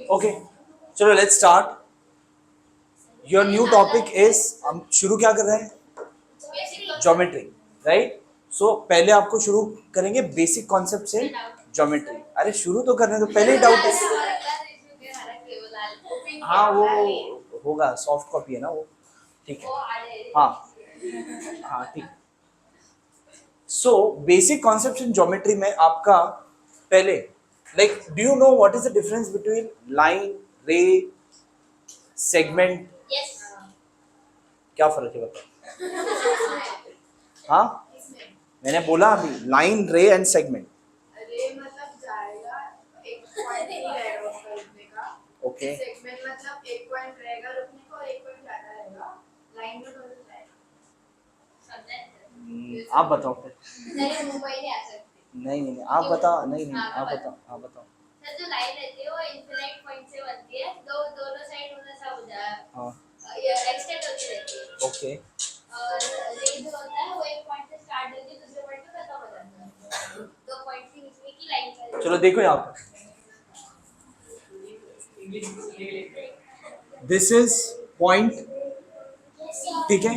Okay चलो let's start. Your new topic is, हम शुरू क्या कर रहे हैं? Geometry, right? सो पहले आपको शुरू करेंगे बेसिक कॉन्सेप्ट से ज्योमेट्री. अरे शुरू तो करने दो, पहले ही डाउट है. हाँ वो होगा, सॉफ्ट कॉपी है ना वो. ठीक है. हाँ हाँ ठीक. So basic concept in geometry में आपका पहले, like do you know what is the difference between line, रे, सेगमेंट? क्या फर्क है बताओ. हाँ मैंने बोला अभी, लाइन, रे एंड सेगमेंट. रे मतलब जाएगा, एक पॉइंट ही रहेगा उसका रुकने का. ओके. सेगमेंट मतलब एक पॉइंट रहेगा रुकने का और एक पॉइंट जाता रहेगा. लाइन में बदल जाएगा. आप बताओ फिर. नहीं मुंबई नहीं आ सकती. नहीं आप बताओ. नहीं आप बताओ. आप बताओ. सर जो लाइन रहती है वो इनफिनिट पॉइंट से बनती है, दो दोनों साइड उधर हो जाए. हाँ ये एक्सटेंड होती रहती है. ओके. और रे जो होता है वो एक पॉइंट से स्टार्ट होती है, दूसरे पॉइंट पे खत्म हो जाता है. दो पॉइंट के बीच में की लाइन का. चलो देखो यहाँ पर, दिस इज पॉइंट. ठीक है.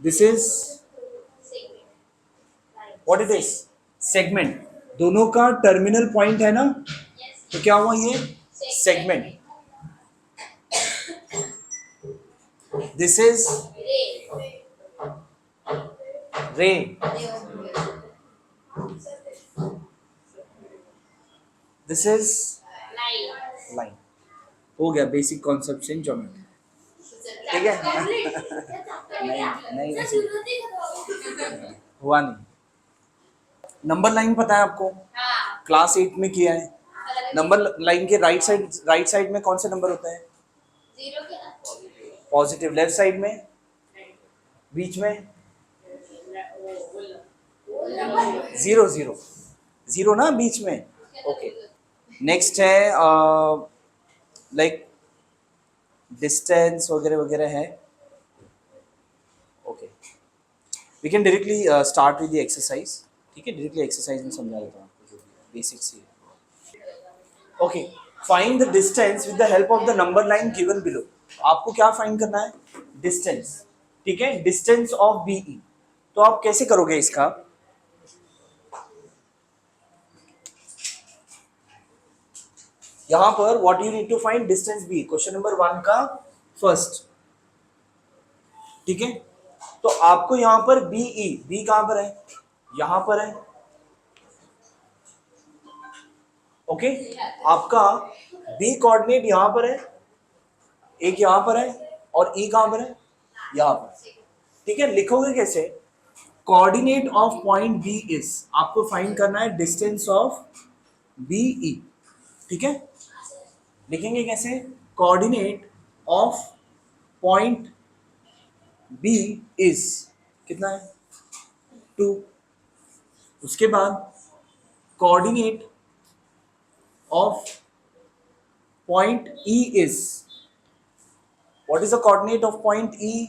This is what it is? Segment. दोनों का टर्मिनल पॉइंट है ना, तो क्या हुआ ये? सेगमेंट. दिस इज रे. This is line. हो गया बेसिक कॉन्सेप्ट इन ज्योमेट्री. ठीक है. नहीं हुआ नहीं. नंबर लाइन पता है आपको? हाँ. क्लास 8 में किया है. नंबर लाइन के राइट साइड में कौन से नंबर होता है? जीरो के ना. पॉजिटिव. लेफ्ट साइड में, बीच में जीरो. जीरो ना बीच में. ओके. नेक्स्ट है लाइक डिस्टेंस वगैरह वगैरह है. Okay we can directly start with the exercise. ठीक है, डायरेक्टली एक्सरसाइज में समझा देता हूँ आपको, जो बेसिक्स ही है. Okay, find the distance with the help of the number line given below. आपको क्या फाइंड करना है? डिस्टेंस. ठीक है, डिस्टेंस ऑफ बीई. तो आप कैसे करोगे इसका? यहां पर what you need to find distance B, question number 1 का फर्स्ट. ठीक है, तो आपको यहां पर बीई, बी कहां पर है? यहां पर है. ओके, आपका बी कोऑर्डिनेट यहां पर है, एक यहां पर है, और ई कहां पर है? यहां पर. ठीक है, लिखोगे कैसे? Coordinate of point B is, आपको फाइंड करना है डिस्टेंस ऑफ बीई. ठीक है, लिखेंगे कैसे? Coordinate of point B is कितना है? 2. उसके बाद coordinate of point E is, what is the coordinate of point E?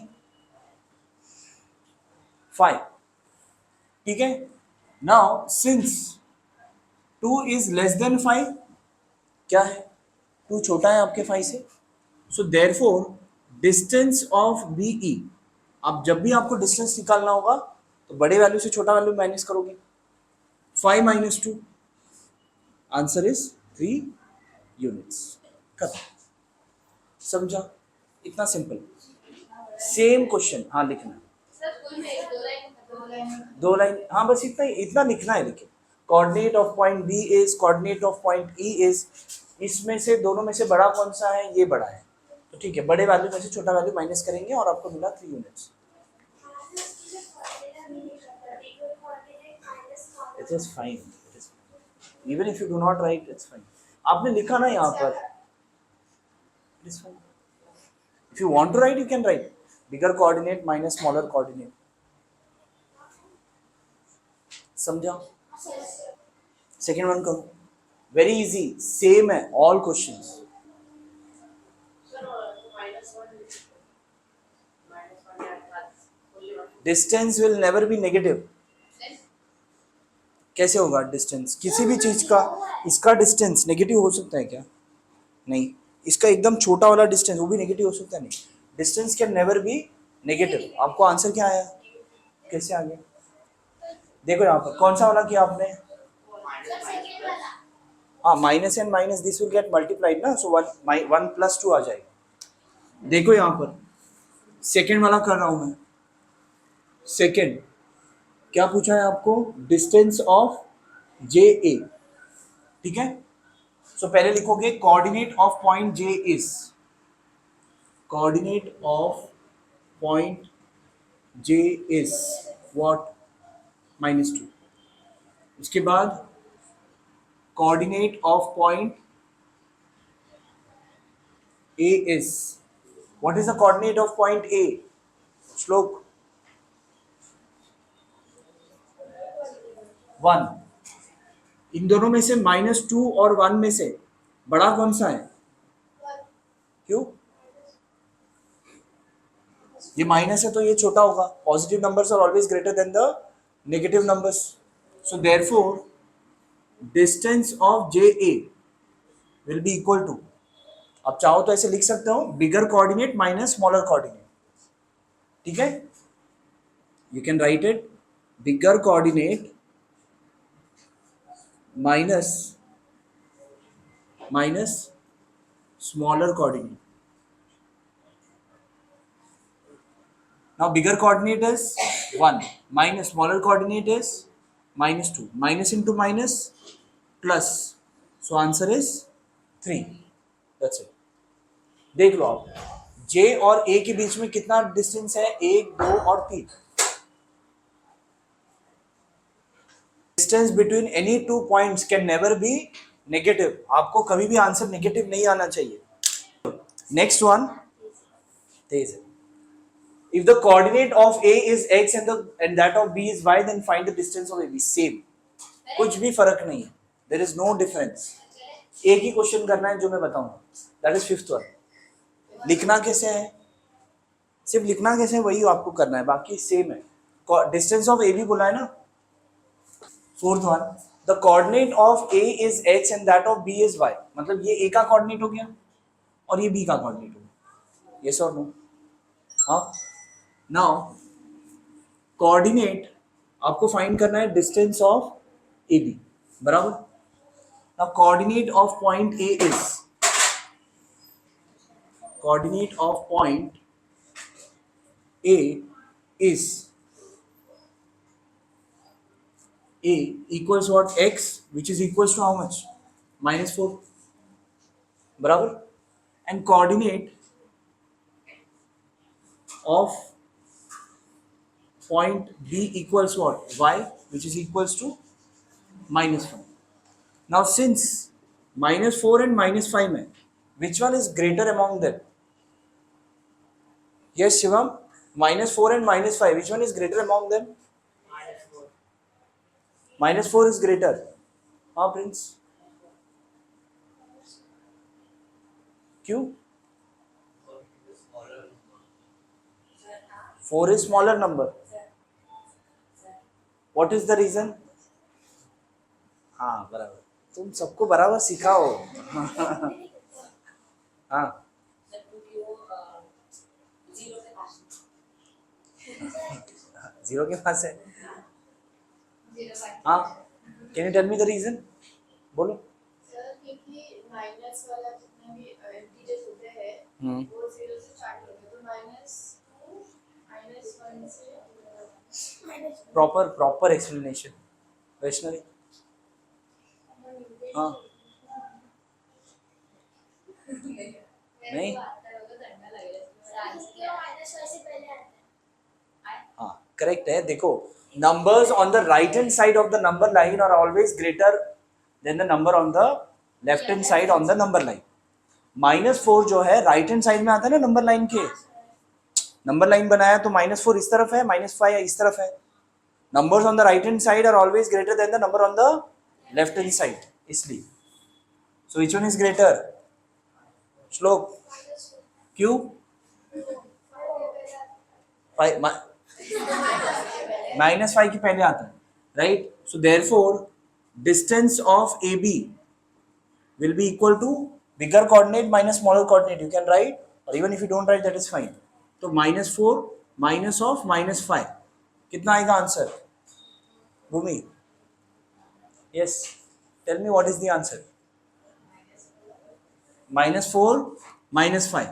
5. ठीक है, now since 2 is less than 5, क्या है? 2 छोटा है आपके 5 से. So therefore distance of BE, अब जब भी आपको डिस्टेंस निकालना होगा तो बड़े वैल्यू से छोटा वैल्यू माइनस करोगे. 5 minus 2, आंसर इज 3 यूनिट्स. खत्म. समझा? इतना सिंपल. Same question. हाँ लिखना. सर स्कूल में दो लाइन 2 लाइन. हाँ बस इतना लिखना है. लिखे coordinate of point B is, coordinate of point E is. इसमें से दोनों में से बड़ा कौन सा है? ये बड़ा है. तो ठीक है, बड़े वैल्यू में से छोटा वैल्यू माइनस करेंगे और आपको मिला 3 units. It is fine. Even if you do not write it's fine. आपने लिखा ना यहाँ पर, it is fine. If you want to write you can write bigger coordinate minus smaller coordinate. समझा? सेकेंड वन करो. वेरी इजी, सेम है all questions. Distance will never be negative. कैसे होगा डिस्टेंस? किसी भी चीज का इसका डिस्टेंस नेगेटिव हो सकता है क्या? नहीं. इसका एकदम छोटा वाला डिस्टेंस वो भी नेगेटिव हो सकता है? नहीं. Distance can never be negative. आपको आंसर क्या आया? कैसे आ गया? देखो यहाँ पर कौन सा वाला किया आपने? सेकंड वाला हाँ, minus and minus this will get multiplied ना, सो 1 + 2 आ जाएगा. देखो यहाँ पर सेकेंड वाला कर रहा हूं मैं. सेकेंड क्या पूछा है आपको? डिस्टेंस ऑफ जे ए. ठीक है. सो पहले लिखोगे coordinate of point J is, coordinate of point J is what? -2. उसके बाद coordinate of point A is, what is the coordinate of point A? श्लोक 1. इन दोनों में से -2 और 1 में से बड़ा कौन सा है? क्यों? ये माइनस है तो ये छोटा होगा. Positive numbers are always greater than the negative numbers. So therefore distance of J A will be equal to, आप चाहो तो ऐसे लिख सकते हो, bigger coordinate minus smaller coordinate. ठीक है. You can write it bigger coordinate minus smaller coordinate. Now bigger coordinate is 1 minus smaller coordinate is -2. Minus into minus plus. So answer is 3. That's it. देख लो आप J और A के बीच में कितना distance है? 1, 2 और 3. Distance between any two points can never be negative. आपको कभी भी आंसर नेगेटिव नहीं आना चाहिए. नेक्स्ट वन तेज है. If the coordinate of A is x and that of B is y, then find the distance of AB. Same. कुछ भी फर्क नहीं है. There is no difference. एक ही क्वेश्चन करना है जो मैं बताऊंगा. That is 5th one. लिखना कैसे है? सिर्फ लिखना कैसे है वही आपको करना है, बाकी सेम है. डिस्टेंस ऑफ AB बोला है ना. 4th one, the coordinate of A is x and that of B is y. मतलब ये A का कोऑर्डिनेट हो गया और ये B का कोऑर्डिनेट हो गया. Yes or no? हाँ. Now कोऑर्डिनेट आपको फाइंड करना है डिस्टेंस ऑफ AB. बराबर. Now coordinate of point A is, coordinate of point A is A equals what? X, which is equals to how much? -4. बराबर. And coordinate of point B equals what? Y, which is equals to -5. Now since -4 and -5 में, which one is greater among them? Yes, Shivam. -4 and -5, which one is greater among them? -4 is greater. हाँ Prince. क्यों? 4 is smaller number. What is the reason? हाँ बराबर. तुम सबको बराबर सिखाओ. हाँ. जीरो के पास है. हाँ. Can you tell me the reason? बोलो. सर क्योंकि माइनस वाला जितने भी इंटीजर्स होते हैं वो 0 से स्टार्ट होते हैं, तो -2 -1 से प्रॉपर एक्सप्लेनेशन. वैष्णवी. हाँ. नहीं. हाँ करेक्ट है. देखो numbers on the right hand side of the number line are always greater than the number on the left hand side on the number line. -4 जो है राइट हैंड साइड में आता है ना नंबर लाइन के. Number line बनाया तो -4 इस तरफ है, -5 इस तरफ है. numbers on the right hand side are always greater than the number on the left hand side, इसलिए. so which one is greater? श्लोक. क्यों? -5 के पहले आता है, right. So therefore distance of AB will be equal to bigger coordinate minus smaller coordinate. You can write, or even if you don't write, that is fine. तो -4 minus of -5 कितना आएगा answer? Bhumi, yes, tell me what is the answer? -4 -5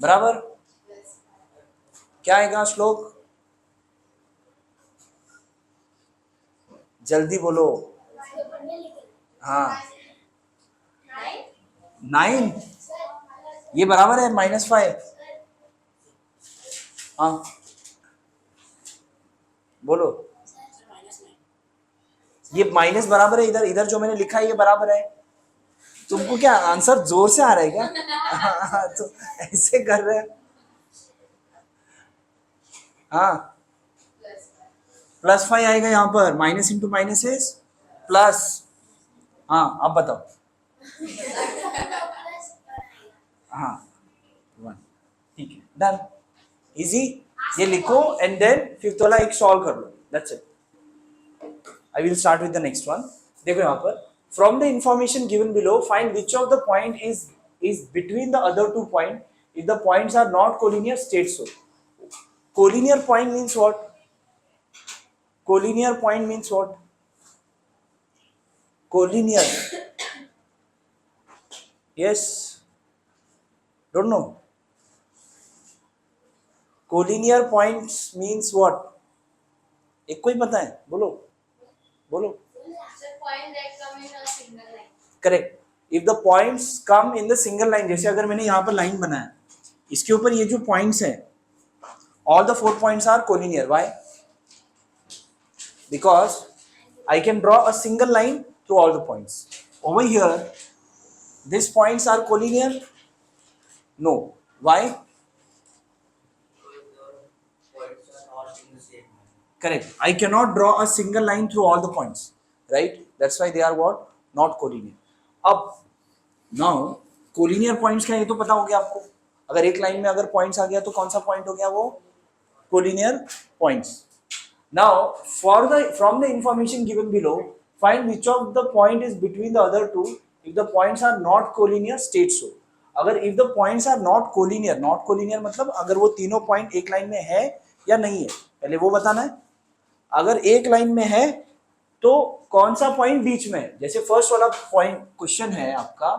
बराबर क्या आएगा? श्लोक जल्दी बोलो. हाँ 9 ये बराबर है -5. हाँ बोलो. ये माइनस बराबर है, इधर इधर जो मैंने लिखा है ये बराबर है. तुमको क्या आंसर जोर से आ रहा है क्या? तो ऐसे कर रहे हैं. हाँ +5 आएगा यहाँ पर. Minus into minus is plus. हाँ अब बताओ. हाँ 1. ठीक है, डन, इजी. ये लिखो एंड देन फिफ्थ वाला एक सॉल्व कर लो. That's it. I will start with the next one. देखो यहाँ पर, from the information given below, find which of the point is between the other two point. If the points are not collinear, state so. Collinear point means what? Collinear point means what? Collinear. Yes. Don't know. Collinear points means what? एक कोई पता है? बोलो. बोलो. Point that come in a single line. Correct. If the points come in the single line, जैसे अगर मैंने यहाँ पर लाइन बनाया, इसके ऊपर ये जो पॉइंट्स हैं, all the 4 points are collinear. Why? Because I can draw a single line through all the points. Over here this points are collinear? No. Why? Correct. I cannot draw a single line through all the points, right? That's why they are what? Not collinear. अब now collinear points क्या है ये तो पता हो गया आपको. अगर एक लाइन में अगर points आ गया तो कौन सा point हो गया वो? Collinear points. Now from the information given below, find which of the point is between the other two. If the points are not collinear, state so. अगर if the points are not collinear मतलब अगर वो तीनों point एक line में है या नहीं है, पहले वो बताना है. अगर एक लाइन में है तो कौन सा पॉइंट बीच में है? जैसे फर्स्ट वाला पॉइंट क्वेश्चन है आपका,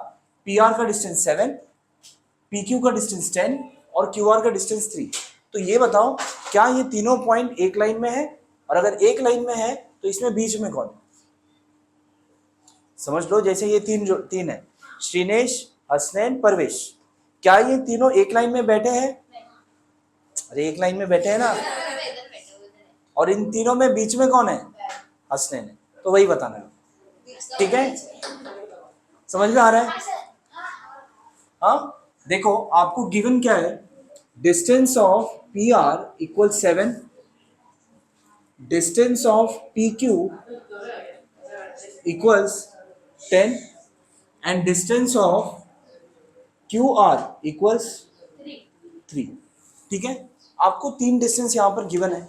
PR का डिस्टेंस 7, PQ का डिस्टेंस 10 और QR का डिस्टेंस 3. तो ये बताओ क्या ये तीनों पॉइंट एक लाइन में है? और अगर एक लाइन में है तो इसमें बीच में कौन है? समझ लो, जैसे ये तीन है, श्रीनेश, हसनैन, परवेश. क्या ये तीनों एक लाइन में बैठे हैं? अरे एक लाइन में बैठे हैं ना. और इन तीनों में बीच में कौन है? हसनैन है. तो वही बताना है. ठीक है, समझ में आ रहा है? हाँ देखो आपको गिवन क्या है? Distance of PR equal 7, distance of PQ equals 10 and distance of QR equals 3. ठीक है, आपको 3 डिस्टेंस यहां पर गिवन है.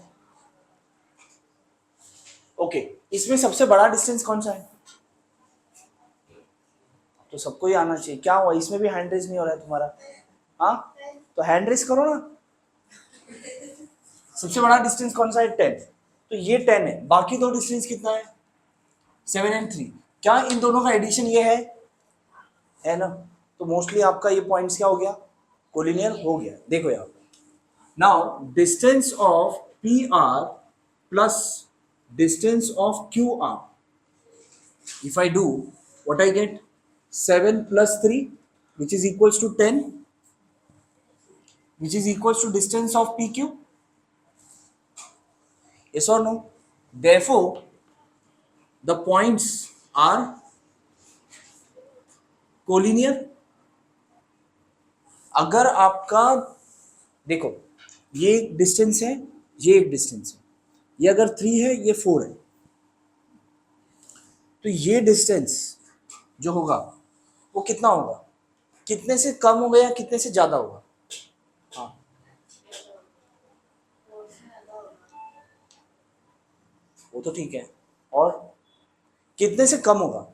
ओके, इसमें सबसे बड़ा डिस्टेंस कौन सा है? तो सबको ही आना चाहिए. क्या हुआ, इसमें भी हैंड रेज नहीं हो रहा है तुम्हारा? हाँ तो हैंड रेज करो ना. सबसे बड़ा डिस्टेंस कौन सा है? 10. तो ये 10 है. बाकी दो डिस्टेंस कितना है? 7 and 3. क्या इन दोनों का एडिशन ये है ना? तो मोस्टली आपका ये पॉइंट्स क्या हो गया? कोलिनियर हो गया. देखो यहाँ now distance of PR plus distance of QR, if I do, what I get? 7 plus 3 which is equals to 10, which is equals to distance of PQ. Yes or no? Therefore the points are collinear. अगर आपका देखो ये एक distance है, ये एक distance है, ये अगर 3 है, ये 4 है, तो ये डिस्टेंस जो होगा वो कितना होगा? कितने से कम होगा या कितने से ज्यादा होगा? हाँ वो तो ठीक है. और कितने से कम होगा?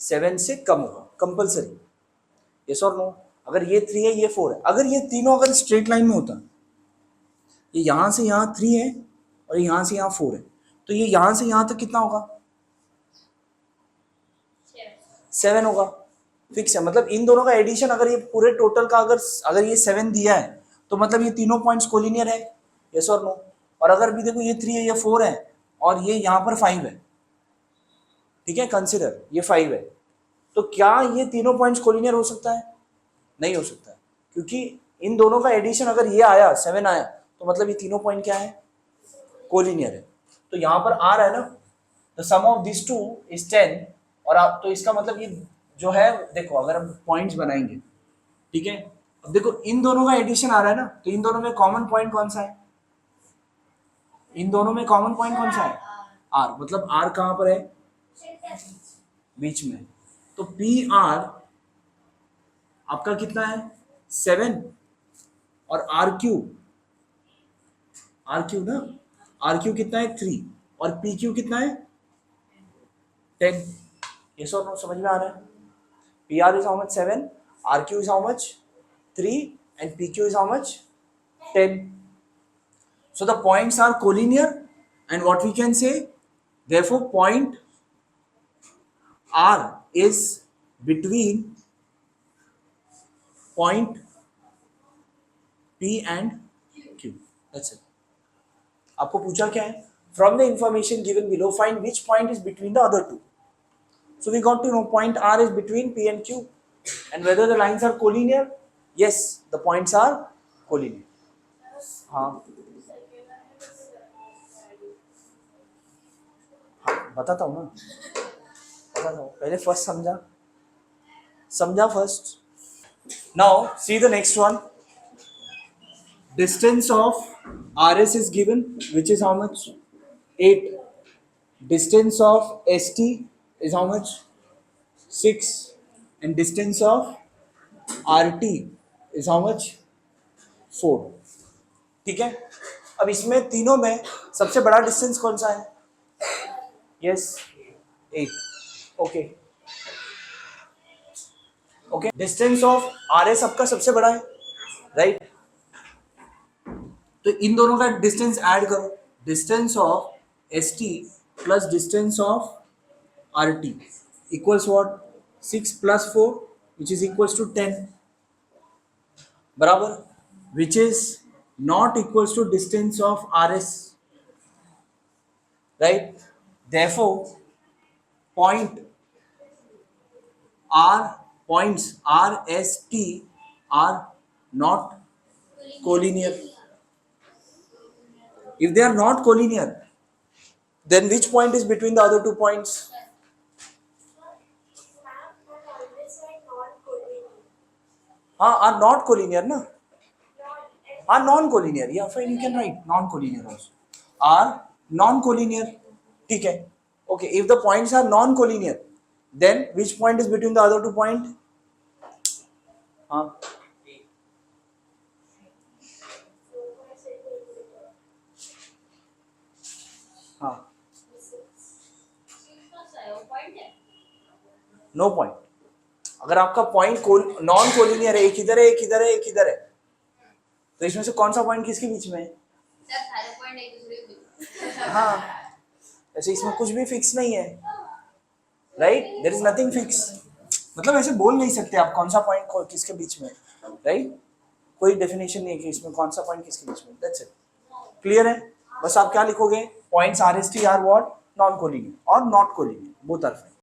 7 से कम होगा कंपलसरी, यस और नो। अगर ये 3 है ये 4 है, अगर ये तीनों अगर स्ट्रेट लाइन में होता, ये यहाँ से यहाँ 3 है और यहाँ से यहाँ 4 है, तो ये यहाँ से यहाँ तक कितना होगा? 7 होगा, फिक्स है। मतलब इन दोनों का एडिशन अगर ये पूरे टोटल का अगर ये 7 दिया है तो मतलब ये तीनों पॉइंट्स कोलिनियर है, यस और नो। और अगर भी देखो ये 3 है ये 4 है और ये यहाँ पर 5 है, ठीक है, कंसिडर ये 5 है, तो क्या ये तीनों पॉइंट्स कोलिनियर हो सकता है? नहीं हो सकता है, क्योंकि इन दोनों का एडिशन अगर ये आया 7 आया तो मतलब ये तीनों पॉइंट क्या है? कोलिनियर है। तो यहाँ पर आ रहा है ना, the sum of this two is 10, और आप तो इसका मतलब ये जो है, देखो अगर हम पॉइंट्स बनाएंगे, ठीक है, अब देखो इन दोनों का एडिशन आ रहा है ना, तो इन दोनों में कॉमन पॉइंट कौन सा है? इन दोनों में कॉमन पॉइंट कौन सा है? आर। मतलब आर कहाँ पर है? बीच में। तो पी आर आपका कितना है? 7 और आर क्यू ना, आर क्यू कितना है? 3 और पी क्यू कितना है? 10। यस और नो, समझ में आ रहा है? P R is how much? 7, R Q is how much? 3 and P Q is how much? 10. So the points are collinear, and what we can say, therefore point R is between point P and Q. That's it. आपको पूछा क्या है? From the information given below, find which point is between the other two. So we got to know point R is between P and Q, and whether the lines are collinear. Yes, the points are collinear. हाँ, बताता हूँ ना, बताता हूँ, पहले first समझा first. Now see the next one. Distance of RS is given, which is how much? 8. Distance of ST is how much? 6. And distance of RT is how much? 4. ठीक है, अब इसमें तीनों में सबसे बड़ा डिस्टेंस कौन सा है? Yes, 8. Okay. Okay. Distance of RS आपका सबसे बड़ा है, राइट? तो इन दोनों का डिस्टेंस ऐड करो, distance of ST plus distance of RT equals what? 6 plus 4 which is equals to 10, बराबर, which is not equals to distance of RS, right? Therefore, points R, S, T are not collinear. If they are not collinear, then which point is between the other two points? हाँ, are not collinear ना? Are non-collinear. Yeah, fine, you can write non-collinear also. Are non-collinear. ठीक है, okay. If the points are non-collinear, then which point is between the other two point? हाँ, हाँ, no point. अगर आपका point non collinear है, एक इधर है एक इधर है एक इधर है, तो इसमें से कौन सा पॉइंट किसके बीच में है? हाँ, ऐसे इसमें कुछ भी फिक्स नहीं है, right? There is nothing fix. मतलब ऐसे बोल नहीं सकते आप कौन सा पॉइंट किसके बीच में, राइट? कोई डेफिनेशन नहीं है कि इसमें कौन सा पॉइंट किसके बीच में। दैट्स इट, क्लियर है? बस आप क्या लिखोगे? Points RST are what? Non collinear और not collinear, both are fine.